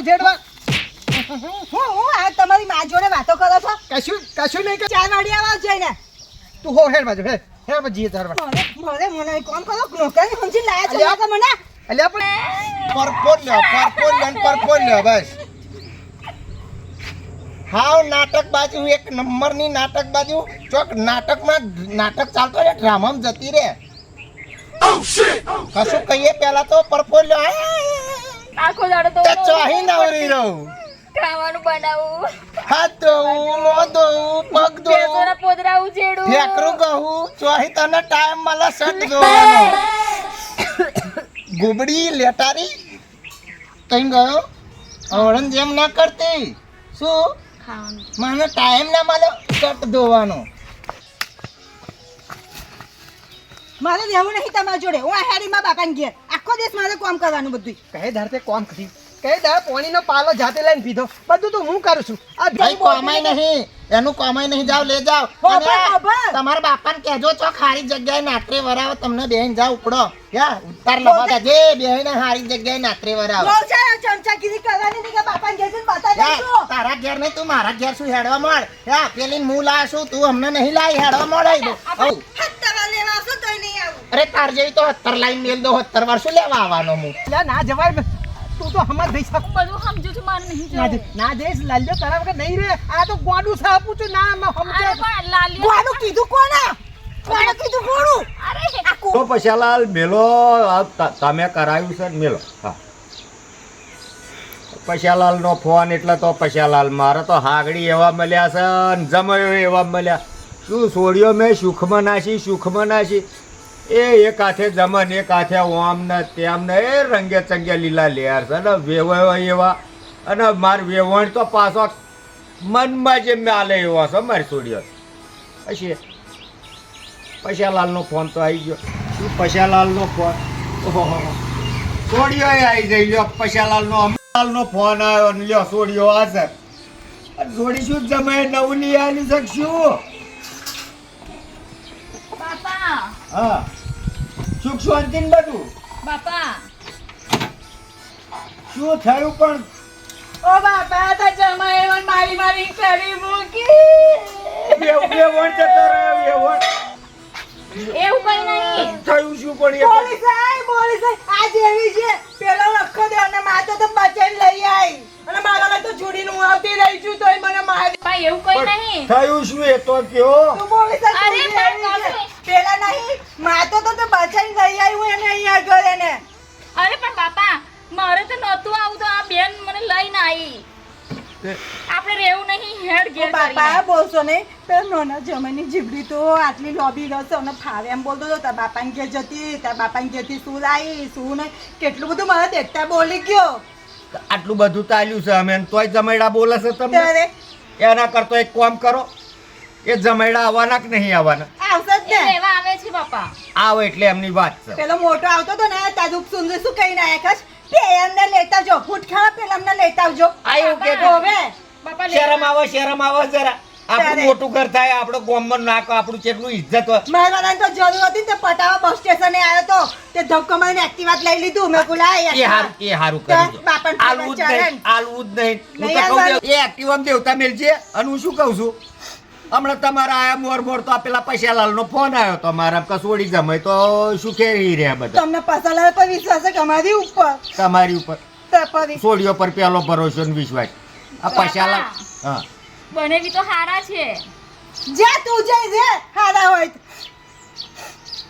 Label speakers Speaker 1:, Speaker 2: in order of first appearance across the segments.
Speaker 1: જેડવા
Speaker 2: હું આ તમારી મા જોડે વાતો કરો છો?
Speaker 1: કશું નહીં કે
Speaker 2: 4 વાગે આવા જઈને
Speaker 1: તું હો હેડ બાજુ હેડ બાજુ જીએ તારવા
Speaker 2: મને કોમ કરો નોકરી સમજી લાયા છો મને
Speaker 1: અલ્યા પણ પરપોલ્યો બસ હાવ નાટક બાજુ એક નંબરની નાટક બાજુ ચોક નાટક ચાલતો રે ડ્રામામાં જતી રે કશું કહીએ પેલા તો પરપોલ્યો
Speaker 3: આખો દાડો તો
Speaker 1: ચોહી નવરી રહું
Speaker 3: ખાવાનું બનાવું
Speaker 1: હાથ ધોવું મોં ધોવું પગ ધોવું
Speaker 3: બેસોના પોદરા ઉછેડું
Speaker 1: ફેકરું કહું ચોહી તને ટાઈમ મળે શર્ટ ધોવાનો ગુબડી લેટારી કઈ ગયો અવળન જેમ ના કરતી શું મને ટાઈમ ના મળે શર્ટ ધોવાનો
Speaker 2: મારે રહેવું નહીં તમારા જોડે હું આ હેડીમાં બાપાને ઘેર આખો દિવસ મારે કામ કરવાનું બધું
Speaker 1: કહે ધારતે કોમ કરી કહે ધાર પાણીનો પાલો જાતે લઈને પીધો બધું તો હું કરું છું આ ભાઈ કોમાય નહીં એનું કોમાય નહીં જાવ લે જાવ તમારા બાપાને કહેજો છો ખારી જગ્યાએ નાત્રે વરાવો તમને બેહીને જાવ ઉપડો યા ઉતાર લવા જે બેહીને હારી જગ્યાએ નાત્રે વરાવો
Speaker 2: બહુ છે ચમચાગીરી કરવાની નહીં કે બાપાને ઘેર જઈને બતાવી દઉં
Speaker 1: તારા ઘેર નહીં તું મારા ઘેર શું હેડવા મળ યા પેલી હું લાયા છું તું અમને નહીં લાવી હેડવા મળાઈ દો
Speaker 2: હત્તવા લેવા આવશો તોય નહીં આવું
Speaker 1: અરે તાર જેવી તો 70 લાઈન મેલ દો 70 વાર શું લેવા આવવાનો હું ના જવાય તું તો હમણાં દઈ શક
Speaker 3: બધું સમજુ છું મારે નહીં જવું
Speaker 1: ના દેશ લાલ્યો તારા વગર નહીં રે આ તો ગોડું છે આપું છું ના સમજે
Speaker 3: અરે પણ લાલી
Speaker 2: કોનું કીધું કોને કોનું
Speaker 3: અરે
Speaker 4: તો પશાલાલ મેલો તમે કરાયું છે ને મેલો હા પશાલાલનો ફોન એટલે તો પશાલાલ મારે તો હાગડી એવા મળ્યા છે ને જમાયો એવા મળ્યા શું છોડ્યો મેં સુખમાં નાશી એ એક હાથે જમન એક હાથે ઓમ ને તેમ ને એ રંગે ચંગે લીલા લેર છે ને વેવાયો એવા અને માર વેવણ તો પાછો મનમાં જે માલે એવો છે મારી છોડ્યો પછી પશાલાલનો ફોન તો આવી ગયો શું પશાલાલનો ફોન ઓહો છોડ્યો આવી જઈ લ્યો પશાલાલનો ફોન આવ્યો ને લ્યો છોડ્યો હાજર જોડી શું જમાય નવું નહીં આલી શકશું
Speaker 3: બાપા
Speaker 4: હા સુખ શાંતિ ને બધું
Speaker 3: બાપા
Speaker 4: શું થયું પણ
Speaker 3: ઓ બાપા તો જમાઈ મારી કરી મૂકી
Speaker 4: વેવણ જતો રહ્યો વેવણ
Speaker 3: એવું કઈ નહીં
Speaker 4: થયું શું પણ
Speaker 2: બોલી સાહેબ આ જેવી છે પેલો લખો દે અને માતો તો બચાઈને લઈ આવી અને મારા તો છોડીને હું આવતી રહી છું તોય મને મારી
Speaker 3: ભાઈ એવું કઈ નહીં
Speaker 4: થયું શું એ તો કયો
Speaker 2: તું બોલી સાહેબ
Speaker 3: અરે પણ તમે
Speaker 2: પેલા નહીં માતો તો બચાઈને લઈ આવી હું એને અહીંયા ઘરે ને
Speaker 3: અરે પણ બાપા મારે તો નહોતું આવું તો આ બેન મને લઈને આવી આપણે રહેવું નહીં હેડ ઘેર
Speaker 2: બાપા બોલશો નહીં પેલા નાના જમાની જીબડી તો આટલી લોબી રસ અને ફાવે એમ બોલતો હતો તાર બાપાને ઘેર જતી તાર બાપાને ઘેરથી શું લાવી શું નહીં કેટલું બધું મારા દેખતા બોલી ગયો
Speaker 4: આટલું બધું ચાલ્યું છે અમે તોય જમાયડા બોલે છે તમને
Speaker 2: ત્યારે
Speaker 4: એના કરતો એક કામ કરો એ જમાયડા આવવાના કે નહીં આવવાના
Speaker 2: આવશે જ
Speaker 3: એ
Speaker 2: ને
Speaker 3: લેવા આવે છે બાપા
Speaker 4: આવે એટલે એમની વાત છે
Speaker 2: પેલો મોટો આવતો હતો ને તાજુક સુંદર શું કહીને આયા કશ કે એમને લેતા જો ફૂટ ખાવા પેલા અમને લેતા આવજો
Speaker 4: આયું કે
Speaker 2: હવે
Speaker 3: બાપા
Speaker 4: શરમ આવે જરા આપણું મોટું ઘર થાય આપણો ગોમમાં નાખ આપણું કેટલું ઇજ્જત હોય
Speaker 2: મારા તો જરૂર હતી ને તે પટાવા બસ સ્ટેશને આવ્યો તો તે ધક્કો મારીને એક્ટિવા લઈ લીધું મેં બોલા
Speaker 4: એ હારું કરી
Speaker 2: બાપાને
Speaker 4: આલવું જ નહીં હું તો કહું છું, એ એક્ટિવા દેવતા મેલજે અને હું શું કહું છું હમણાં તમારા આયા મોર તો આ પેલા પૈસાલાલનો ફોન આવ્યો તો મારા કસોડી જમાય તો શું કેરી રહ્યા બધા
Speaker 2: તમને પસાલા પર વિશ્વાસ છે કે અમારી ઉપર
Speaker 4: તમારી ઉપર
Speaker 2: તે પર
Speaker 4: છોડીઓ પર પેલો ભરોસો ને વિશ્વાસ આ પૈસાલાલ હા
Speaker 3: બનેવી તો હારા છે
Speaker 2: જે તું જઈ જે હારા હોય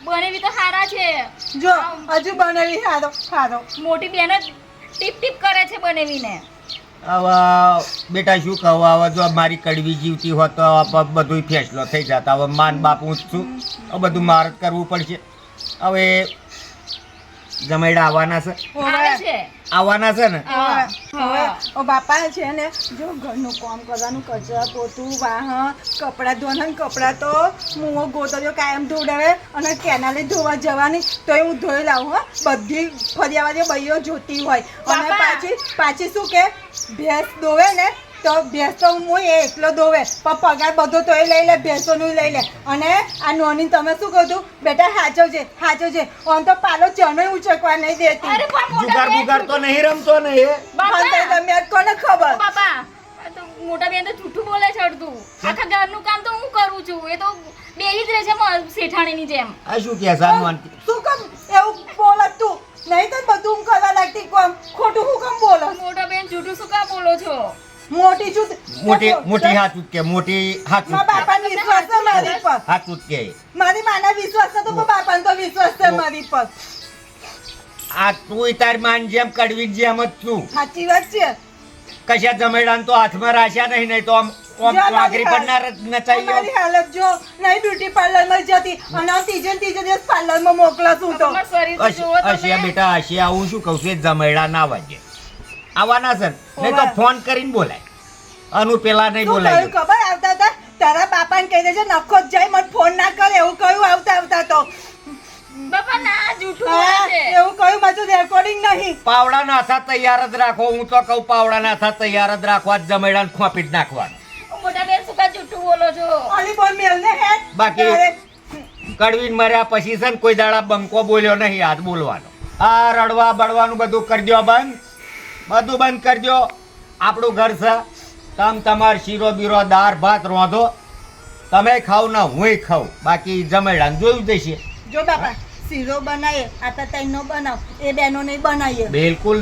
Speaker 3: બનેવી તો હારા છે
Speaker 2: જો હજુ બનેવી હારો
Speaker 3: મોટી બેન જ ટીપ કરે છે બનેવીને
Speaker 4: હવે બેટા શું કહું હવે જો મારી કડવી જીવતી હોત તો બધું ફેસલો થઈ જતા હવે માન બાપ હું જ છું હવે બધું મારે જ કરવું પડશે હવે જમાઈડા આવવાના છે
Speaker 3: આવે છે
Speaker 4: આવવાના છે ને
Speaker 2: હવે ઓ બાપા છે ને જો ઘરનું કામ કરવાનું કચરા પોતું વાહન કપડાં ધોવાના કપડાં તો હું ગોતજો કાયમ ધોડાવે અને કેનાલે ધોવા જવાની તોય હું ધોઈ લાવું હો બધી ફરિયાવાળી ભાઈઓ જોતી હોય અને પાછી શું કે ભેંસ દોવે ને તો ભેંસ તો હું એકલો દોવે પણ પગાર બધો તોય લઈ લે ભેંસોનું લઈ લે અને આ નોની તમે શું કહું બેટા હાચવજે આમ તો પાલો ચણોય ઉચકવા નહીં દેતી
Speaker 4: જુગાર બુગાર તો નહીં રમતો ને એ
Speaker 2: તમે પર
Speaker 3: બાપા આ તો મોટા બેન તો જૂઠું બોલે છે અડધું. આખા ઘરનું કામ તો હું કરું છું, એ તો બેહી જ રહે છે શેઠાણીની જેમ.
Speaker 4: આ શું કે સાનું
Speaker 2: શું કામ એવું બોલત તું? નહીં તો બધું હું કરવા લાગતી કોમ ખોટું હું કામ બોલો?
Speaker 3: મોટા બેન જૂઠું શું કામ બોલો છો?
Speaker 2: મોટી છું
Speaker 4: મોટી હાથ ઉચકે મોટી હાથ
Speaker 2: મારા બાપાને વિશ્વાસ છે મારી પર.
Speaker 4: હાથ ઉચકે.
Speaker 2: મારી માના વિશ્વાસ છે તો મારા બાપાને તો વિશ્વાસ છે મારી પર.
Speaker 4: આ તું તાર માન જેમ કડવી જેમ જ તું
Speaker 2: સાચી વાત છે.
Speaker 4: કશા જમેડાન તો હાથમાં રાખ્યા નહીં તો આમ વાઘરી પડનાર જ નચાઈ
Speaker 2: મારી હાલત જો નહીં બ્યુટી પાર્લર માં જતી અને આ ત્રીજે દિવસ પાર્લર માં મોકલા છું તો
Speaker 3: તમારું શરીર તો જુઓ તમે.
Speaker 4: અશિયા બેટા અશિયા હું શું કહું છું એ જમેડા ના વાગે આવવાના છે નહીં તો ફોન કરીને બોલાય અનુ પેલા નહીં
Speaker 2: શું
Speaker 4: બોલાય
Speaker 2: કહ્યું ખબર આવતા હતા તારા બાપાને કહી દેજે નખો જ જાય મને ફોન ના કરે એવું કહ્યું આવતા તો
Speaker 3: બાપા ના જૂઠું
Speaker 2: હા,
Speaker 3: બોલે છે.
Speaker 2: એવું કહ્યું મારું રેકોર્ડિંગ નહીં.
Speaker 4: પાવડા નાથા તૈયાર જ રાખો હું તો કહું પાવડા નાથા તૈયાર જ રાખવા જમેડાને ખોપી જ નાખવાનું
Speaker 3: મોટા બેન શું કામ જૂઠું બોલો છો?
Speaker 2: ઓલી બોલ મેલ ને હે
Speaker 4: બાકી-
Speaker 2: તારે
Speaker 4: કડવીન મર્યા પછી છે ને કોઈ દાડા બંકો બોલ્યો નહીં આજ બોલવાનો આ રડવા બળવાનું બધું કરજો બધું બંધ કરજો આપણું ઘર છે તમાર શીરો બીરો દાળ ભાત રોંધો તમે ખાવ ને હુંય ખાવ બાકી જમેડાને જોયું જશે
Speaker 2: જો બાપા શીરો બનાવીએ આ તૈનો બનાવ એ બેનો નહીં બનાવીએ
Speaker 4: બિલકુલ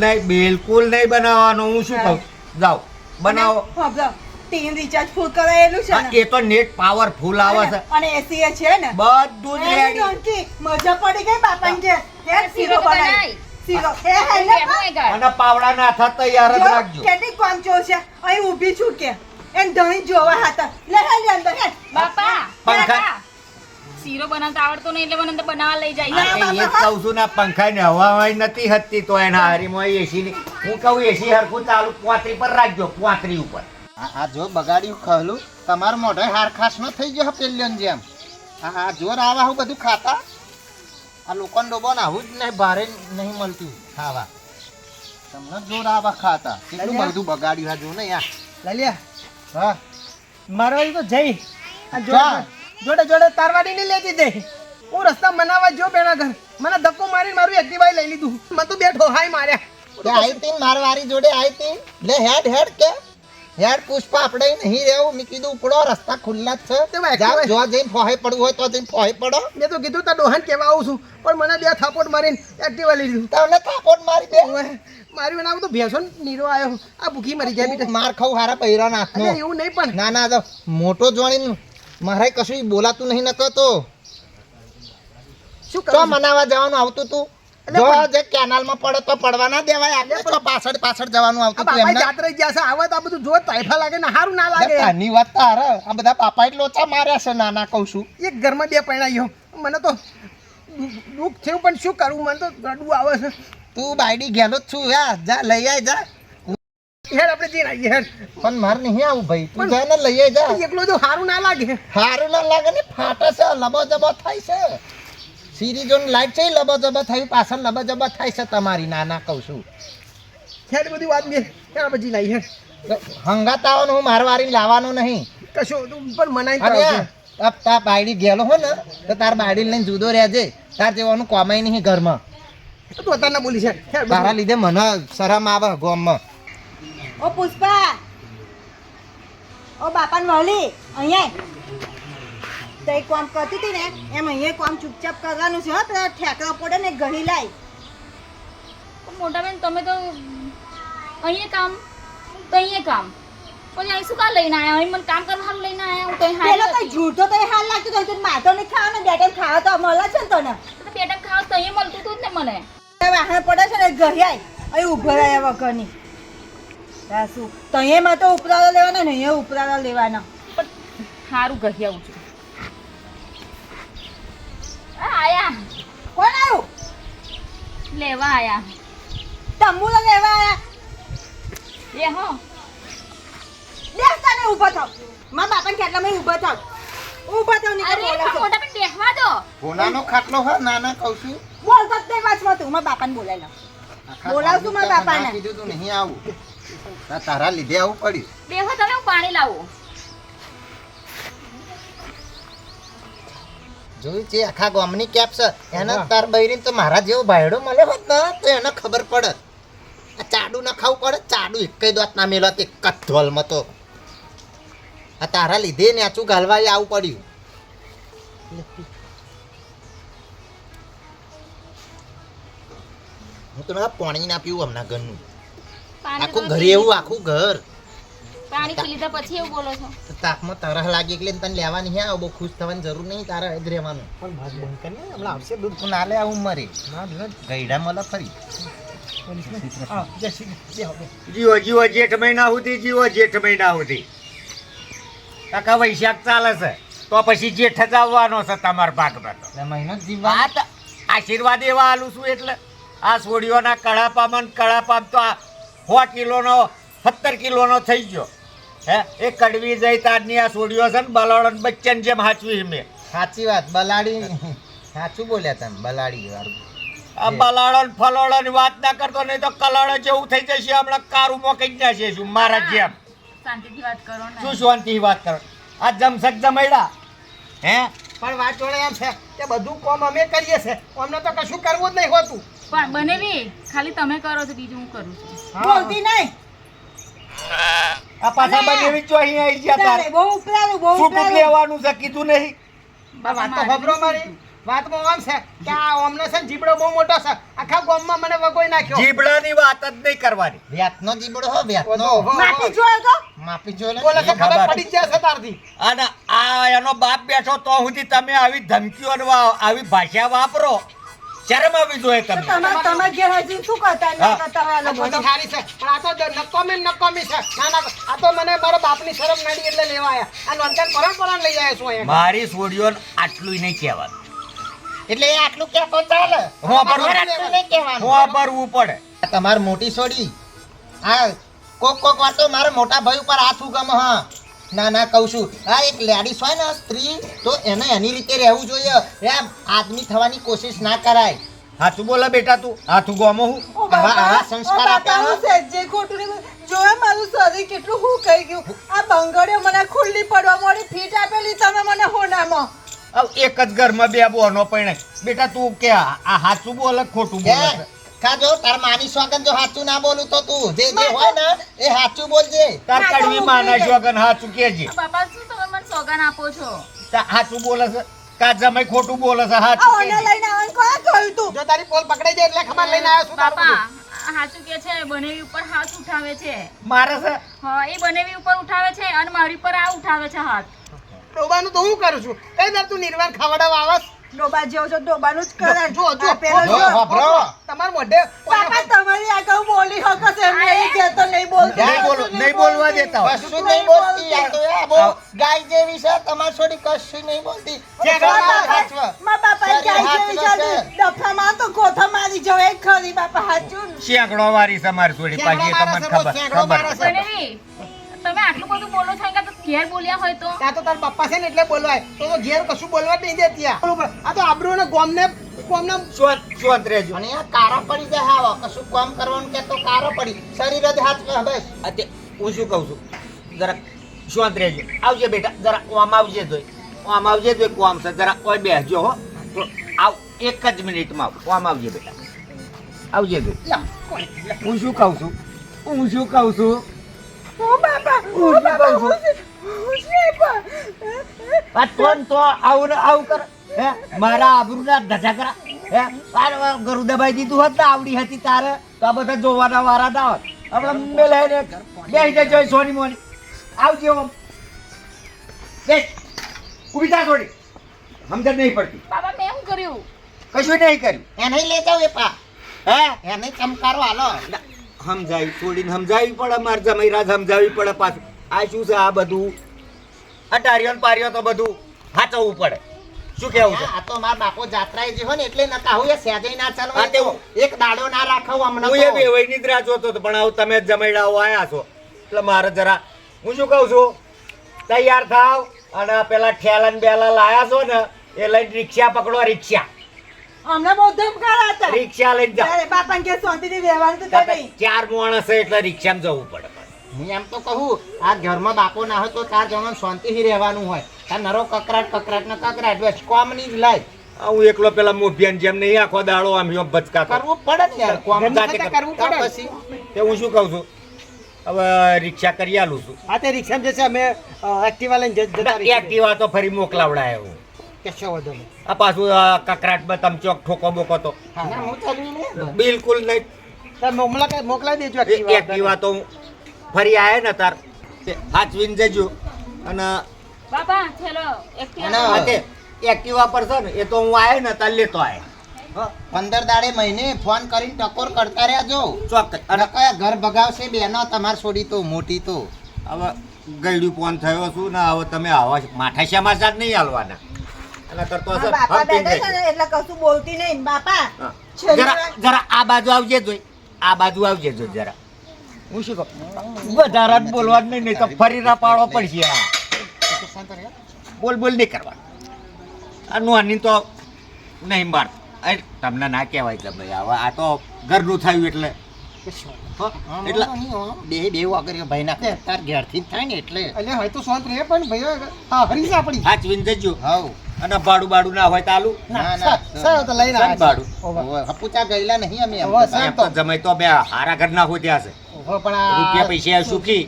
Speaker 4: નહીં બનાવવાનું હું શું કહું જાઓ બનાવો
Speaker 2: હવે ટીમ રિચાર્જ ફૂલ કરાયેલું છે
Speaker 4: હા,
Speaker 2: ને
Speaker 4: એ તો નેટ પાવરફુલ આવે છે
Speaker 2: અને એસી એ છે ને
Speaker 4: બધું જ
Speaker 2: એની
Speaker 4: રેડી
Speaker 2: ડોંકી મજા પડી ગઈ બાપાને કે હે શીરો
Speaker 3: શીરો તો
Speaker 2: બનાવી
Speaker 3: બનાય.
Speaker 2: શીરો હે હે ને
Speaker 3: બેહો એ ઘર.
Speaker 4: અને પાવડા નાથા તૈયાર જ
Speaker 2: જો,
Speaker 4: રાખજો
Speaker 2: કેટલી કોમચો છે અહીં ઊભી છું કે એમ ધણી જોવા હતા લે લે અંદર હે
Speaker 3: બાપા
Speaker 4: પંખા-
Speaker 3: બાપા, શીરો બનાવતા આવડતો નહીં એટલે મને અંદર બનાવવા લઈ જાય.
Speaker 4: હા, એ જ કહું છું ને પંખા ને હવા નથી હતી તો એના હારીમાં એસી ની હું કહું એસી હરખું ચાલુ 35 પર રાખજો 35 ઉપર
Speaker 1: આ જો બગાડ્યું ખહલું તમારું મોઢે હાર ખાસ ન થઈ ગયો પેલ્યોન જેમ આ જોર આવા હું બધું ખાતા આ લોકોને ડોબોને આવું જ નહીં ભારે નહીં મળતું ખાવા તમને જોર આવા ખાતા કેટલું બધું બગાડ્યું આ જો ને યાર
Speaker 5: લાલિયા
Speaker 1: હા
Speaker 5: મારવાડી તો જઈ આ
Speaker 1: જા.
Speaker 5: જોડે જોડે તારવાડી નહીં લેતી દે હું રસ્તા મનાવા જો બેના ઘર મને ધક્કો મારીને મારું એક્ટિવા લઈ લીધું મને તો બે ઠોહાઈ માર્યા
Speaker 1: તે આઈ તીન મારવારી જોડે આઈ તીન લે હેડ કે હેડ પુષ્પા આપણે નહીં રહેવું મેં કીધું ઉપડો રસ્તા ખુલ્લા જ
Speaker 5: તે
Speaker 1: છે
Speaker 5: ભાઈ
Speaker 1: જાઓ
Speaker 5: activa-
Speaker 1: જો જઈને ફોહે પડવું હોય તો જઈને ફોહે પડો
Speaker 5: મેં તો કીધું તાર ડોહાને કહેવા આવું છું પણ મને બે થાપોટ મારીને એક્ટિવા લઈ લીધું
Speaker 1: તમને થાપોટ મારી દે
Speaker 5: ઓવે, મારી વિના તો ભેંસો નીરો આવ્યો આ ભૂખી મરી જાય બેટા
Speaker 1: માર ખાવ હારા પૈરા નાખનો
Speaker 5: અરે એવું નહીં પણ
Speaker 1: ના ના તો મોટો જોણી મારે કશું બોલાતું નહીં નતો તો
Speaker 5: શું
Speaker 1: તો
Speaker 5: કરું
Speaker 1: મનાવા જવાનું આવતું તું
Speaker 5: એટલે
Speaker 1: જો
Speaker 5: પણ-
Speaker 1: જે કેનાલમાં પડે તો પડવા ના દેવાય આપણે તો પાછળ પાછળ જવાનું
Speaker 5: આ
Speaker 1: આવતું તું
Speaker 5: બાપા
Speaker 1: એમને
Speaker 5: જાત્રા ગયા છે આવે તો આ બધું જો તાઇફા લાગે ને સારું ના લાગે
Speaker 1: આની વાત તારે આ બધા પાપા જ લોચા માર્યા છે નાના કહું છું
Speaker 5: એક ઘરમાં બે પૈણાયો મને તો દુઃખ થયું પણ શું કરું મને તો રડવું આવે છે
Speaker 1: તું બાયડી ગયેલો જ છું યા જા લઈ આય જા
Speaker 5: હેડ આપણે જઈને આવીએ હેડ
Speaker 1: પણ માર નહીં આવું ભાઈ તું જા ને લઈ આય જા
Speaker 5: એકલો તો સારું ના લાગે
Speaker 1: હારું ના લાગે ને ફાટે છે લબો જબો થાય છે સિરીઝોની લાઈટ છે લબો જબો થયું પાછળ લબો જબો થાય છે તમારી નાના કહું છું
Speaker 5: હેડ બધી વાત બે હેડ આપણે જઈને આવીએ હેડ
Speaker 1: હંગાત આવવાનું હું મારવારી લાવવાનું નહીં
Speaker 5: કશું તું પણ મનાઈ
Speaker 1: અને
Speaker 5: કરાવજે.
Speaker 1: તાર બાયડી ગયેલો હો ને તો તાર બાયડી લઈને જુદો રહેજે તાર જેવાનું કોમાય નહીં ઘરમાં
Speaker 5: તું અત્યારે બોલી છે હેડ
Speaker 1: તારા લીધે મને શરમ આવે ગામમાં
Speaker 2: ઓ પુષ્પા ઓ બાપાને વળી અહીંયા તો એક કામ કરતી હતી ને એમ અહીંયા કામ ચૂપચાપ કરવાનું છે હો પેલા ઠેકડા પડે ને ઘડી લાય
Speaker 3: મોટા બેન તમે તો અહીંયા કામ તો અહીંયા કામ પછી અહીં શું કામ લઈને આયા અહીં મને કામ કરવાનું લઈને આયા હું તો અહીં
Speaker 2: પેલો
Speaker 3: હારી
Speaker 2: તો જૂઠો તો એ હાલ લાગતું હતું માથો નહીં ખાવાનો બેટન ખાવા તો મળે છે ને તને
Speaker 3: હતી. તો બેટા ખાવ તો અહીંયા મળતું હતું જ ને મને
Speaker 2: વાહન પડે છે ને ઘરે આય અહીં ઉભા રહ્યા વગરની તા શું તો અહીંયામાં તો ઉપરાળો લેવાના ને અહીંયા ઉપરાળો લેવાના
Speaker 3: પણ સારું ઘરે આવું છું આયા
Speaker 2: કોણ આવ્યું
Speaker 3: લેવા આયા
Speaker 2: તંબુલો લેવા આયા
Speaker 3: એ હો
Speaker 2: બેસતા ને ઊભા થાવ મારા બાપાને કેટલામાં ઊભા થાવ ઊભા થાવ નહીં
Speaker 3: અરે પણ મોટા બેન બેહવા દો
Speaker 1: કોનાનો ખાટલો હોય નાના કહું છું
Speaker 2: બોલતો જ નહીં વાંચમાં તું મારા બાપાને બોલાવી લો બોલાવતું મારા બાપાને.
Speaker 1: કીધું તું નહીં આવું તારા લીધે આવું પડ્યું
Speaker 3: બેહો તમે હું પાણી લાવું
Speaker 1: જોયું છે આખા ગામની કેપ છે એને તાર બૈરીને તો મારા જેવો ભાયડો મળ્યો હોત ને તો એને ખબર પડે આ ચાડું ન ખાવું પડે ચાડું એક દોત ના મેલો એક જ ધોલમાં તો આ તારા લીધે ને આચું ગાલવા આવું પડ્યું હું તો ના પાણી ના પીવું હમણાં ઘરનું આખું ઘરે એવું આખું ઘર
Speaker 3: પાણી પી લીધા પછી એવું બોલો છો
Speaker 1: તાપમાં તરહ લાગી એટલે તને લેવા નહીં આવ બહુ ખુશ થવાની જરૂર નહીં તારા જ રહેવાનું
Speaker 5: પણ ભાગ બંધ કરીને હમણાં આવશે દૂધ
Speaker 1: તું ના લે આવું મરે ગઈડા મળે ફરી
Speaker 5: હા જય શ્રી કૃષ્ણ. બે હવે.
Speaker 4: જીવો જીવો જેઠ મહિના સુધી જીવો જેઠ મહિના સુધી કાકા વૈશાખ ચાલે છે તો પછી જેઠ જ આવવાનો છે તમારા ભાગમાં તો
Speaker 1: મહિનો જીવવા
Speaker 4: આ તો આશીર્વાદ એવા આલું છું એટલે આ સોડીઓના કડાપામાં તો આ 100 કિલોનો 70 કિલોનો થઈ ગયો હે એ કડવી જઈ તારની આ સોડીઓ છે ને બલાડો બચ્ચન જેમ હાચવી મેં
Speaker 1: સાચી વાત બલાડી સાચું બોલ્યા તમે બલાડી વાળું
Speaker 4: આ બલાડો ને ફલાડો ની વાત ના કરતો નહીં તો કલાડો જેવું થઈ જશે હમણાં કારું મોકઈ જશે શું મારા જેમ
Speaker 3: શાંતિથી વાત કરો ને
Speaker 4: શું શાંતિ વાત કરો આ જમસક જમૈડા હે
Speaker 5: પણ વાત જોડે એમ છે કે બધું કામ અમે કરીએ છે અમને તો કશું કરવું જ નહીં હોતું.
Speaker 3: પણ બનેવી ખાલી તમે કરો છો બીજું હું કરું છું
Speaker 2: બોલતી નહીં
Speaker 4: આ પાછા બનેવી જો અહીં આવી ગયા
Speaker 2: તારે
Speaker 4: તારે
Speaker 2: બહુ ઉપરાનું બહુ
Speaker 4: શું
Speaker 2: ઉપરાનું
Speaker 4: લેવાનું છે કીધું નહીં
Speaker 5: આ વાત તો ખબરો મારી વાતમાં આમ છે કે આ ઓમનો છે ને જીબડો બહુ મોટો છે આખા ગામમાં મને વગોઈ નાખ્યો.
Speaker 4: જીબડાની વાત જ નહીં કરવાની
Speaker 1: વ્યાતનો જીબડો હો વ્યાતનો
Speaker 5: ઓહો,
Speaker 2: માટી જોયો તો
Speaker 1: માપી જો લે
Speaker 5: બોલે તો ખબર
Speaker 4: ખબર.
Speaker 5: પડી જ જશે તારથી.
Speaker 4: અને આ એનો બાપ બેઠો તો સુધી તમે આવી ધમકીઓ ને આવી ભાષા વાપરો શરમ આવી જોઈએ તમને
Speaker 2: તમે ઘેર હજી શું કરતા
Speaker 4: હા.
Speaker 2: ના કરતા હોય આ
Speaker 5: આ
Speaker 2: લોકો
Speaker 5: બધી સારી છે પણ આ તો નકામી ને નકામી છે. ના ના આ તો મને મારા બાપની શરમ નડી એટલે લેવા આયા આ નોંધન પરંપરા લઈ આવ્યા છું અહીંયા.
Speaker 4: મારી સોડીઓ આટલું નહીં કહેવાનું
Speaker 1: એટલે એ આટલું કેતો ચાલે
Speaker 4: હું પર
Speaker 1: તમારે આટલું નહીં કહેવાનું
Speaker 4: હું ભરવું પડે
Speaker 1: તમારી મોટી સોડી હા કોક વાર તો મારા મોટા ભાઈ ઉપર હાથ ઉગમ હા ના ના કહું છું આ એક લેડીઝ હોય ને સ્ત્રી તો એને એની રીતે રહેવું જોઈએ એમ આદમી થવાની કોશિશ ના કરાય
Speaker 4: હાથું બોલે બેટા તું હાથું ગોમો હું
Speaker 2: ઓ બાપા,
Speaker 1: આવા સંસ્કાર
Speaker 2: ઓ બાપા,
Speaker 1: આપ્યા
Speaker 2: હું સહેજે ખોટું નહીં બોલું. જોયે મારું શરીર કેટલું હું કહી ગયું આ બંગડીઓ મને ખુલ્લી પડવા મળી ફીટ આપેલી તમે મને હોનામાં
Speaker 4: હવે એક જ ઘરમાં બે બોનો પડે બેટા તું કે આ હાચું બોલે કે ખોટું બોલે છે?
Speaker 1: ખાજો તાર માની સ્વાગત જો સાચું ના બોલું તો તું જે હોય ને એ સાચું બોલજે
Speaker 4: તાર
Speaker 2: ના, તો
Speaker 4: કડવી
Speaker 2: હું
Speaker 4: માના
Speaker 2: ભૂલી
Speaker 4: શોગન હાચું કેજે
Speaker 3: બાપા શું તમે મને સોગન આપો છો
Speaker 4: હાચું બોલે છે કા જમાઈ ખોટું બોલે છે
Speaker 2: આ
Speaker 4: હાચું
Speaker 2: ઓને
Speaker 4: કેજે.
Speaker 2: લઈને આવવાનું કોણે કહ્યું તું
Speaker 5: જો તારી પોલ પકડાઈ જાય એટલે ખબર લઈને આવ્યો છું તારું
Speaker 3: બાપા
Speaker 5: બધું.
Speaker 3: આ સાચું કે છે બનેવી ઉપર હાથ ઉઠાવે છે
Speaker 4: મારે છે
Speaker 3: હા એ બનેવી ઉપર ઉઠાવે છે અને મારી પર આ ઉઠાવે છે હાથ
Speaker 5: ડોબાનું તો હું કરું છું કઈ દર તું નિર્વાણ ખાવડાવવા આવસ.
Speaker 2: ડોબા જેવો છો ડોબાનું જ કરે
Speaker 5: જો, જો,
Speaker 2: આ પેલો
Speaker 5: જો,
Speaker 2: જો.
Speaker 1: વાપરો.
Speaker 5: તમાર મોઢે
Speaker 2: બાપા તમારી આગળ બોલી શકો છો એમ નહીં કહેતો નહીં બોલતો
Speaker 4: નહીં બોલો નહીં બોલવા દેતા હોય.
Speaker 1: કશું નહીં બોલતી આ તો એ બહુ ગાય જેવી છે તમારી છોડી કશું નહીં બોલતી
Speaker 2: મારા બાપા જાય જેવી ચાલતી ડફામાં તો ગોથા મારી જાવ એ ખરી બાપા હાચું
Speaker 4: શેકડો વારી છે મારી થોડી પાછી એ તમને ખબર
Speaker 3: બનેવી તમે આટલું બધું બોલો છો કે ઘેર બોલ્યા હોય તો
Speaker 5: ત્યાં તો તાર પપ્પા છે ને એટલે બોલવાય તો ઘેર કશું બોલવા જ નહીં દેતી આ. બરોબર. આ તો આબરૂ ને ગોમને
Speaker 4: શાંત રહેજો
Speaker 1: અને આ કારો પડી જાય હાવો કશું કામ કરવાનું કે તો કારો પડી શરીર જ હાથ બસ
Speaker 4: અત્યારે હું શું કહું છું જરા શાંત રહેજો આવજે બેટા જરા આમ આવજે જોઈ આમ આવજે જોઈ કોમ છે જરા ઓય બેસજો હો તો આવ એક જ મિનિટમાં આમ આવજે બેટા આવજે જોઈ હું શું કહું છું
Speaker 2: ઓ બાપા ઓ
Speaker 4: શું
Speaker 2: બાપા
Speaker 4: કહું છું?
Speaker 2: હું છે પણ
Speaker 4: આ કોણ તો આવું ને આવું કરે હે મારા આબરૂના ધજા કરા હે આ ગરુ દબાઈ દીધું હોત ને આવડી હતી તારે તો આ બધા જોવાના વારા ના હોત આપણે મેલાઈને બેસી જજો સોની મોની આવજો આમ બેસ ઊભી થા થોડી સમજણ નહીં પડતી
Speaker 3: બાબા મેં શું કર્યું
Speaker 4: કશું નહીં કર્યું
Speaker 1: એને લઈ જાવ એ પા
Speaker 4: હે
Speaker 1: એને ચમકારો હાલો
Speaker 4: સમજાવી છોડીને સમજાવી પડે મારે જમાઈ રાત સમજાવી પડે પાછું આ શું છે આ બધું અટારીઓ ને પારીઓ તો બધું સાચવવું પડે શું કેવું છે
Speaker 1: આ તો મારા બાપો જાત્રાએ જે હોય ને એટલે નતા હું એ સહેજે ના
Speaker 4: હા,
Speaker 1: ચાલવા
Speaker 4: તેવું.
Speaker 1: એક દાડો ના રાખવું હમણાં
Speaker 4: હું એ
Speaker 1: તો.
Speaker 4: બેવાઈની જ રાહ જોતો હતો પણ આવું તમે જ જમાઈડાઓ આયા છો એટલે મારે જરા હું શું કહું છું તૈયાર થાવ અને પેલા ઠેલા ને બેલા લાયા છો ને એ લઈને રિક્ષા પકડો રિક્ષા
Speaker 2: અમને બહુ ધમકારા હતા
Speaker 4: રિક્ષા લઈને જાઓ
Speaker 2: ત્યારે બાપાને કે શાંતિથી રહેવાનું તો કઈ નહીં.
Speaker 4: 4 માણસ છે એટલે રિક્ષામાં જવું પડે
Speaker 1: હું એમ તો કહું આ ઘરમાં બાપો ના હોય તો તાર જવાનું શાંતિથી રહેવાનું હોય તાર નરો કકરાટ ને કકરાટ બસ કોમની જ લાય
Speaker 4: હું એકલો પેલા મોભિયાન જેમ નહીં આખો દાડો આમ યો બચકાતો
Speaker 1: કરવું પડે ને યાર કોમ
Speaker 5: ઘરના
Speaker 1: જાતે
Speaker 5: કરતા કરવું પડે.
Speaker 1: પછી
Speaker 4: તે હું શું કહું છું હવે રિક્ષા કરી આલું છું
Speaker 5: આ તે રિક્ષામાં જશે અમે એક્ટિવા લઈને જતા રહીશું.
Speaker 4: એક્ટિવા તો ફરી મોકલાવડાય હું
Speaker 5: કશો વાંધો નહીં.
Speaker 4: આ પાછું કકરાટમાં તમચોક ઠોકો બોકો તો
Speaker 1: ના, હું ચાલવી લે.
Speaker 4: બિલકુલ નહીં
Speaker 5: તમે મોકલાવી દેજો એક્ટિવા.
Speaker 4: એક્ટિવા તો હું ફરી આયા ને તાર તે હાચવીને જજો અને
Speaker 3: બાપા ચલો
Speaker 1: અને
Speaker 3: એક્ટિવા
Speaker 4: આ તે એક્ટિવા પર છે ને એ તો હું આયો ને તાર લેતો આય
Speaker 1: 15 દાડે મહિને ફોન કરીને ટકોર કરતા રહેજો
Speaker 4: ચોક્કસ અને
Speaker 1: અને કયા ઘર ભગાવશે બેનો તમાર છોડી તો મોટી તો
Speaker 4: હવે ગયડું ફોન થયો છું ને હવે તમે આવા માઠા સમાચાર નહીં હાલવાના અને કરતો હશે
Speaker 2: બાપા
Speaker 4: હપ્તી
Speaker 2: બેઠા છે
Speaker 4: જજો.
Speaker 2: ને એટલે કશું બોલતી નહીં બાપા
Speaker 4: હા.
Speaker 2: છેલ્લી
Speaker 4: જરા
Speaker 2: વાર-
Speaker 4: જરા આ બાજુ આવજે જોઈ આ બાજુ આવજે જો જરા હું શું કહું વધારે જ બોલવાનું નહીં નહીં તો ફરી ના પાડવો પડશે આ. બોલ બોલ નહીં કરવાનું આ નોની તો નહીં માર તમને ના કહેવાય તમે હવે આ તો ઘરનું થયું એટલે હો? એટલે
Speaker 1: બે વગર ભાઈ નાખે તાર ઘેરથી જ થાય ને એટલે
Speaker 5: અલ્યા હવે તો શાંત રહે પણ ભાઈ હા હરી છે આપણી.
Speaker 4: હાચવીને જજો
Speaker 1: હાઉ
Speaker 4: અને ભાડું બાડું ના હોય તો આલું
Speaker 1: ના ના
Speaker 5: સારું તો લઈને
Speaker 4: સારું
Speaker 5: આવ્યા
Speaker 4: ભાડું.
Speaker 5: છીએ. ઓવે.
Speaker 1: ઓવે, હપુચા ગયેલા નહીં અમે એમ
Speaker 5: ઓવે,
Speaker 1: તો.
Speaker 4: એમ તો જમાઈ તો બે હારા ઘર ના હોય ત્યાં છે
Speaker 5: ઓવે, પણ આ
Speaker 4: રૂપિયા પૈસા સુખી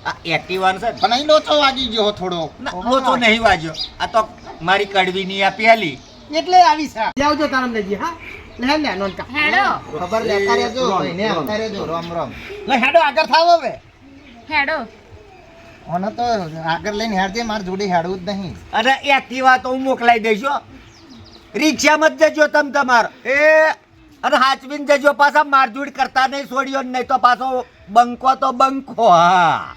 Speaker 4: આ એક્ટિવા છે ને,
Speaker 1: પણ અહીં લોચો વાગી ગયો થોડો
Speaker 4: ના, લોચો નહીં વાજ્યો આ તો મારી કડવીની આ પહેલી
Speaker 5: એટલે આવી છે જાવજો તારમ લેજી હા લે લે નોનકા
Speaker 3: હેડો
Speaker 1: ખબર લેતા રહેજો ભાઈને આપતા રહેજો રામ રામ
Speaker 5: લે હેડો આગળ થાવ હવે
Speaker 3: હેડો
Speaker 1: ઓને તો આગળ લઈને હેડજે માર જોડે હેડવું જ નહીં
Speaker 4: અને એક્ટિવા તો હું મોકલાઈ દઈશ હો. રિક્ષામાં જ જજો તમ તમાર એ અને હાચવીને જજો પાછા મારઝૂડ કરતા નહીં છોડ્યો નહીં તો પાછો બંકો તો બંકો હા